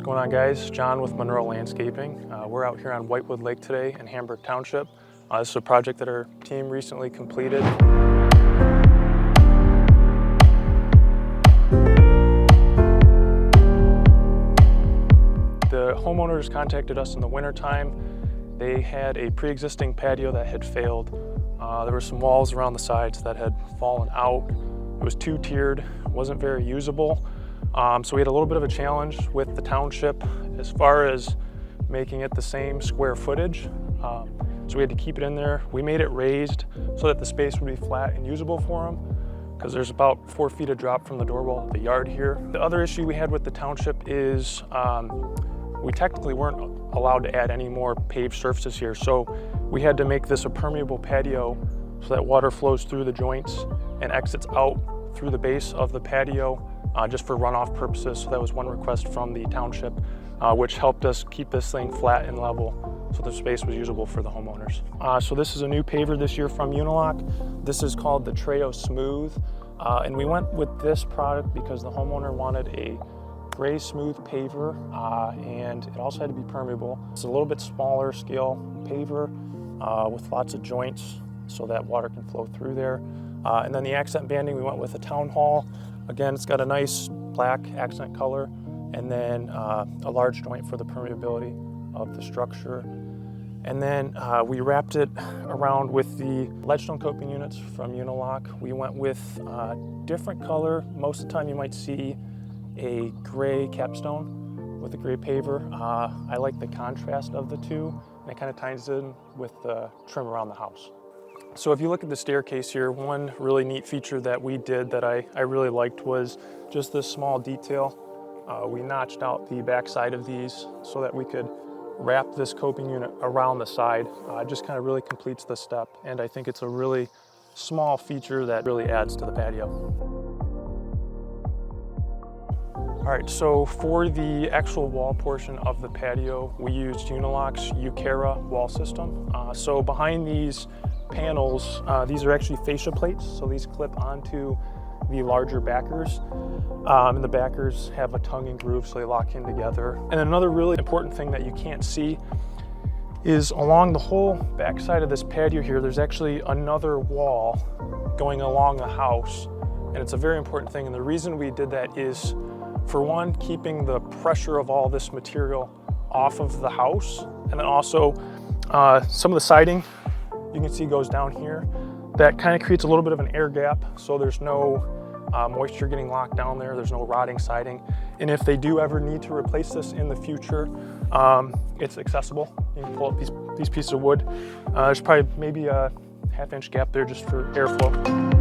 going on, guys? John with Monroe Landscaping. We're out here on Whitewood Lake today in Hamburg Township. This is a project that our team recently completed. The homeowners contacted us in the wintertime. They had a pre-existing patio that had failed. There were some walls around the sides that had fallen out. It was two-tiered, wasn't very usable. So we had a little bit of a challenge with the township as far as making it the same square footage. So we had to keep it in there. We made it raised so that the space would be flat and usable for them, because there's about 4 feet of drop from the door wall to the yard here. The other issue we had with the township is we technically weren't allowed to add any more paved surfaces here. So we had to make this a permeable patio so that water flows through the joints and exits out through the base of the patio just for runoff purposes. So that was one request from the township, which helped us keep this thing flat and level so the space was usable for the homeowners. So this is a new paver this year from Uniloc. This is called the Treo Smooth. And we went with this product because the homeowner wanted a gray smooth paver, and it also had to be permeable. It's a little bit smaller scale paver with lots of joints so that water can flow through there. And then the accent banding, we went with a Town Hall. Again, it's got a nice black accent color, and then a large joint for the permeability of the structure. And then we wrapped it around with the ledgestone coping units from Uniloc. We went with a different color. Most of the time you might see a gray capstone with a gray paver. I like the contrast of the two, and it kind of ties in with the trim around the house. So if you look at the staircase here, one really neat feature that we did that I really liked was just this small detail. We notched out the back side of these so that we could wrap this coping unit around the side. It just kind of really completes the step, and I think it's a really small feature that really adds to the patio. All right, so for the actual wall portion of the patio, we used Uniloc's Eucara wall system. So behind these panels, these are actually fascia plates, so these clip onto the larger backers. And the backers have a tongue and groove, so they lock in together. And another really important thing that you can't see is along the whole back side of this patio here, there's actually another wall going along the house. And it's a very important thing. And the reason we did that is, for one, keeping the pressure of all this material off of the house. And then also some of the siding you can see goes down here. That kind of creates a little bit of an air gap, so there's no moisture getting locked down there. There's no rotting siding. And if they do ever need to replace this in the future, it's accessible. You can pull up these pieces of wood. There's probably maybe a 1/2 inch gap there just for airflow.